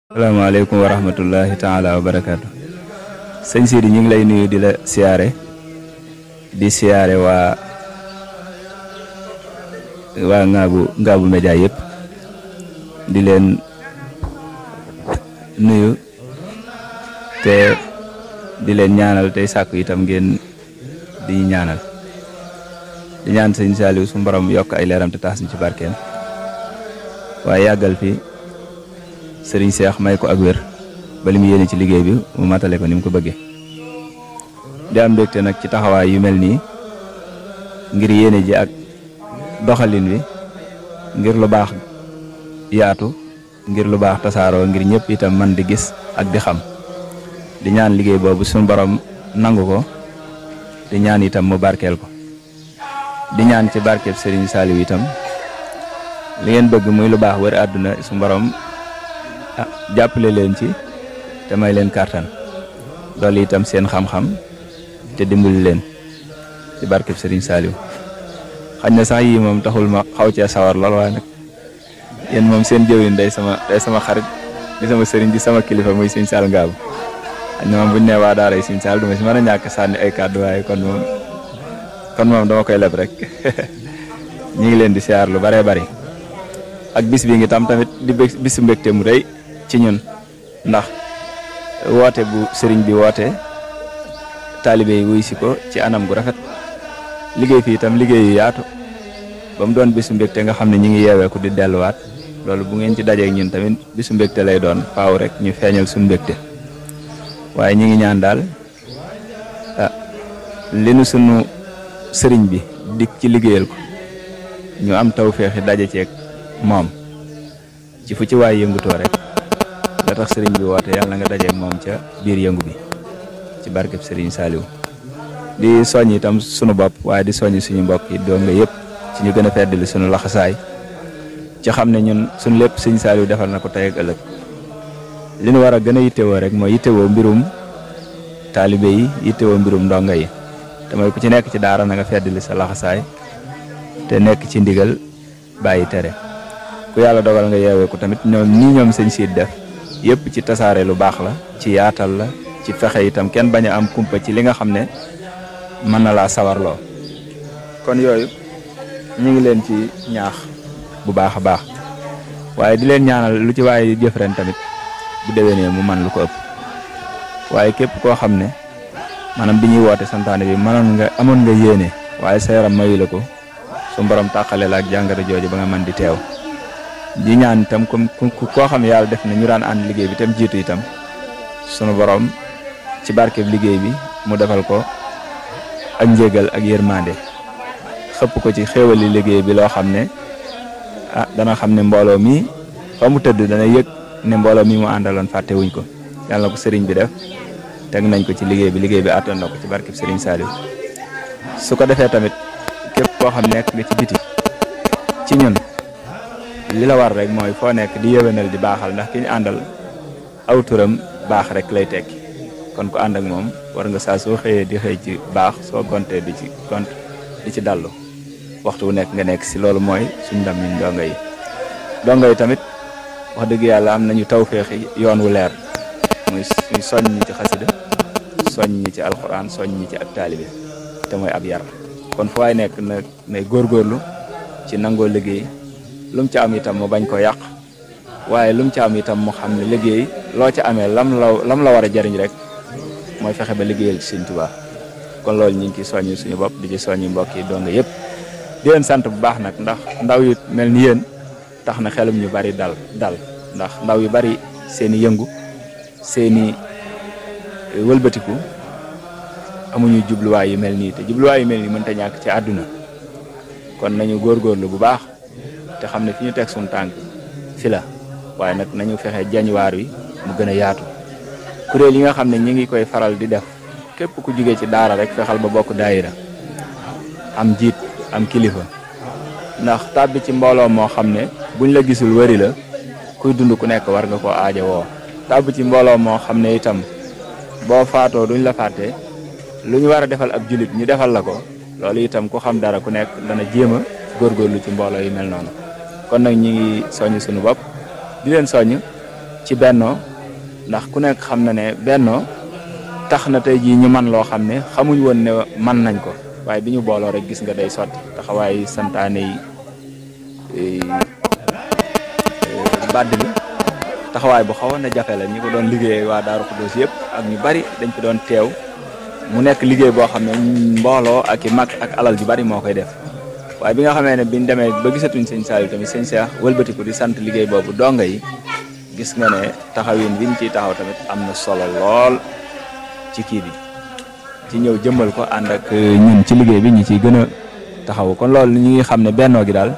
Assalamualaikum warahmatullahi taala wabarakatuh. Sëñ Sidi ñu ngi lay nuyu di la siyaare di siyaare waa Ngabou Média yëpp di leen nuyu te di leen ñaanal tey sàkku itam ngeen di ñaanal di ñaan sëñ Saliou su borom yokk ay leeram te taas ñu ci barkeem waaye yàggal fi Serigne Cheikh may ko ak wér ba li mu yéene ci liggéey bi mu matale ko ni mu ko bëggee di am mbégte nag ci taxawaay yu mel nii ngir yéene ji ak doxalin wi ngir lu baax yaatu ngir lu baax tasaaroo ngir ñëpp itam man di gis ak di xam di ñaan liggéey boobu suñu borom nangu ko di ñaan itam mu barkeel ko di ñaan ci barkeel Serigne Saliou itam li ngeen bëgg muy lu baax wër àdduna suñu borom jàppale leen ci te may leen kàttan loolu itam seen xam-xam te dimbali leen ci barkeb Serigne Saliou xañ na sax yii moom taxul ma xaw cee sawar lool waaye nag yéen moom seen jëwriñ day sama xarit di sama sëriñ di sama kilifa muy Serigne Sall Ngabou xañ na moom buñ ne waa daaray Serigne Sall duma si mën a ñàkk sànni ay kàddu waaye kon moom dama koy leb rek ñi ngi leen di siyaar lu baree bari ak bis bi ngi tam tamit di bisu mbégte mu rëy ci ñun ndax woote bu sëriñ bi woote taalibe yi wuy si ko ci anam gu rafet liggéey fi itam liggéey yu yaatu ba mu doon bisu mbégte nga xam ne ñi ngi yeewee ko di delluwaat loolu bu ngeen ci dajeek ñun tamit bisu mbégte lay doon faaw rek ñu feeñal suñu mbégte waaye ñi ngi ñaan daal li nu sunu sëriñ bi dik ci liggéeyal ko ñu am tawféexi daje ceeg moom ci fu ci waay yëngutoo rek la tax sëriñ bi woote yàlla nga dajeeg moom ca biir yëngu bi ci barkeb Serigne Saliou di soññ itam sunu bopp waaye di soññ suñu mbokk yi doon nga yëpp ci ñu gën a feddali sunu laxasaay ci xam ne ñun suñu lépp Serigne Saliou defal na ko tey ak ëllëg li ñu war a gën a yittewoo rek mooy yittewoo mbirum taalibe yi yittewoo mbirum ndongo yi te mooy ku ci nekk ci daara na nga feddali sa laxasaay te nekk ci ndigal bàyyi tere ku yàlla dogal nga yeewee ko tamit ñoom sëñ siit def yëpp ci tasaare lu baax la ci yaatal la ci fexe itam kenn bañ a am kumpa ci li nga xam ne mën na laa sawarloo kon yooyu ñu ngi leen ci ñaax bu baax a baax waaye di leen ñaanal lu ci waaye jëf ren tamit bu déwénee mu man lu ko ëpp waaye képp koo xam ne maanaam bi ñuy woote santaane bi amoon nga yéene waaye sa yaram mayu la ko su borom tàqale la ak jàngoro jooju ba nga mën di teew di ñaan itam comme koo xam ne yàlla def na ñu daan ànd liggéey bi itam jiitu itam sunu borom ci barkeb liggéey bi mu defal ko ak njégal ak yërmande xëpp ko ci xéewali liggéey bi loo xam ne dana xam ne mbooloo mi fa mu tëdd dana yëg ne mbooloo mi mu àndaloon fàtte wuñ ko yàlla na ko sëriñ bi def teg nañ ko ci liggéey bi àttan na ko ci barkeb Serigne Saliou su ko defee tamit képp koo xam nekk nga ci biti ci ñun li la war rek mooy foo nekk di yéwénal di baaxal ndax ki ñu àndal aw turam baax rek lay tekki kon ko ànd ak moom war nga saa soo xëyee di xëy ci baax soo gontee di ci gont di ci dallu waxtu wu nekk nga nekk si loolu mooy suñ ndam ñun dongo yi tamit wax dëgg yàlla am nañu tawféexi yoon wu leer muy soññ ñi ci xasida soññ ñi ci alxuraan soññ ñi ci ak taalibe te mooy ab yar kon fu waay nekk na nay góorgóorlu ci nangoo liggéey lu mu ci am itam mu bañ ko yàq waaye lu mu ci am itam mu xam ne liggéey loo ci amee lam la war a jariñ rek mooy fexe ba liggéeyal ci Sëñ Tuubaa kon loolu ñu ngi ciy soññ suñu bopp di ci soññi mbokk yi donga yëpp di leen sant bu baax nag ndax ndaw yu mel ni yéen tax na xelum ñu bari dal ndax ndaw yu bari seeni yëngu seeni wëlbatiku amuñu jubluwaay yu mel nii te jubluwaay yu mel nii mënta ñàkk ci àdduna kon nañu góorgóorlu bu baax te xam ne fi ñu teg suñu tànk fi la waaye nag nañu fexe jañwaar wi mu gën a yaatu kuréel yi nga xam ne ñi ngi koy faral di def képp ku jugee ci daara rek fexal ba bokk daayira am jiit am kilifa ndax tàbbi ci mbooloo moo xam ne buñ la gisul wëri la kuy dund ku nekk war nga koo aaja woo tàbbi ci mbooloo moo xam ne itam boo faatoo duñ la fàtte lu ñu war a defal ab julit ñu defal la ko loolu itam ku xam dara ku nekk dana jéem a góorgóorlu ci mbooloo yu mel noonu kon nag ñi ngi soññ suñu bopp di leen soññ ci bennoo ndax ku nekk xam na ne bennoo tax na tey jii ñu man loo xam ne xamuñ woon ne man nañ ko waaye bi ñu booloo rek gis nga day sotti taxawaay santaane yi bàdd bi taxawaay bu xawoon na jafe la ñi ko doon liggéey waa Daaru Xudoos yëpp ak ñu bari dañ fi doon teew mu nekk liggéey boo xam ne mbooloo ak i mag ak alal ju bari moo koy def waaye bi nga xamee ne biñ demee ba gisatuñ sëñ Saliou tamit sëñ Cheikh wëlbatiku di sant liggéey boobu donga yi gis nga ne taxawin biñ ciy taxaw tamit am na solo lool ci kii bi ci ñëw jëmmal ko ànd ak ñun ci liggéey bi ñi ciy gën a taxaw kon loolu ñu ngi xam ne bennoo gi daal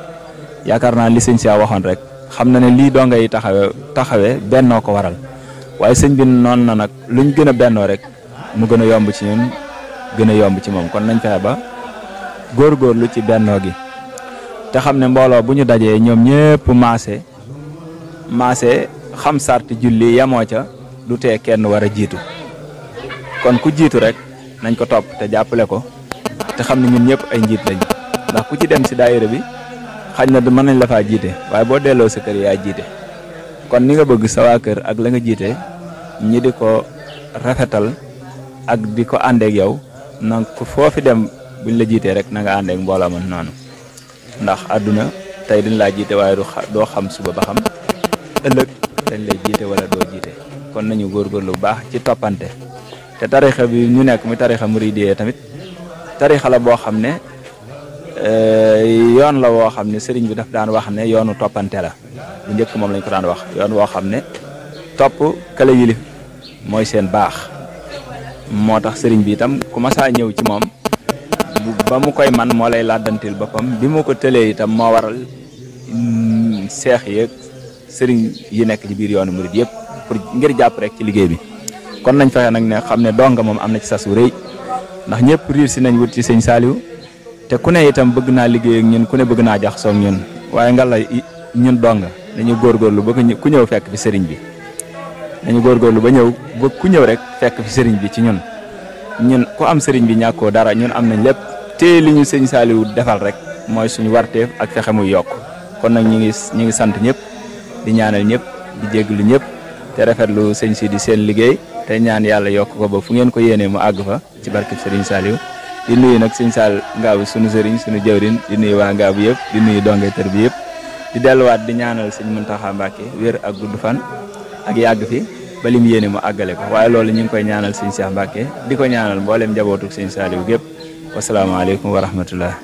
yaakaar naa li sëñ Cheikh waxoon rek xam na ne lii donga yi taxawee bennoo ko waral waaye sëñ bi noonu na nag luñ gën a bennoo rek mu gën a yomb ci ñun gën a yomb ci moom kon nañ fexe ba góorgóorlu ci bennoo gi te xam ne mbooloo bu ñu dajee ñoom ñëpp maase xam sarti julli yamoo ca du tee kenn war a jiitu kon ku jiitu rek nañ ko topp te jàppale ko te xam ne ñun ñëpp ay njiit lañ ndax ku ci dem si daayira bi xañ na mën nañ la faa jiite waaye boo delloo sa kër yaa jiite kon ni nga bëgg sa waa kër ak la nga jiite ñi di ko rafetal ak di ko àndeek yow na ko foofi dem buñ la jiitee rek na nga àndeek mbooloo man noonu ndax àdduna tey dañ laa jiite waaye doo xam suba ba xam ëllëg dañ lay jiite wala doo jiite kon nañu góorgóorlu bu baax ci toppante te tarixa bi ñu nekk muy tarixa muridiyya tamit tarixa la boo xam ne yoon la woo xam ne sëriñ bi daf daan wax ne yoonu toppante la bu njëkk moom lañ ko daan wax yoon woo xam ne topp kala yilif mooy seen baax moo tax sëriñ bi itam ku masaa ñëw ci moom ba mu koy man moo lay làddantil boppam bi mu ko tëlee itam moo waral seex yeeg sëriñ yi nekk ci biir yoonu murid yëpp pour ngir jàpp rek ci liggéey bi kon nañ fexe nag ne xam ne donga moom am na ci sas wu rëy ndax ñëpp riir si nañ wut ci sëñ Saliou te ku ne itam bëgg naa liggéey ak ñun ku ne bëgg naa jaxasoo ak ñun waaye nga la ñun donga dañu góorgóorlu ba ku ñëw fekk fi sëriñ bi dañu góorgóorlu ba ñëw ba ku ñëw rek fekk fi sëriñ bi ci ñun ku am sëriñ bi ñàkkoo dara ñun am nañ lépp te li ñu sëñ Saliou defal rek mooy suñu warteef ak fexe muy yokk kon nag ñu ngi sant ñëpp di ñaanal ñëpp di jégglu ñëpp te rafetlu sëñ si di seen liggéey te ñaan yàlla yokk ko ba fu ngeen ko yéenee mu àgg fa ci barke sëriñ Saliou di nuyu nag sëñ Sall Ngaabu suñu sëriñ suñu jëwrin di nuyu waa Ngaabu yëpp di nuyu donge tër bi yëpp di delluwaat di ñaanal sëñ Muntaxa Mbàkke wér ak gudd fan ak yàgg fi ba lim yéene mu àggale ko waaye loolu ñu ngi koy ñaanal sëñ Cheikh Mbàkke di ko ñaanal mboolem njabootuk sëñ Saliou gépp wasalaamaaleykum wa rahmatullah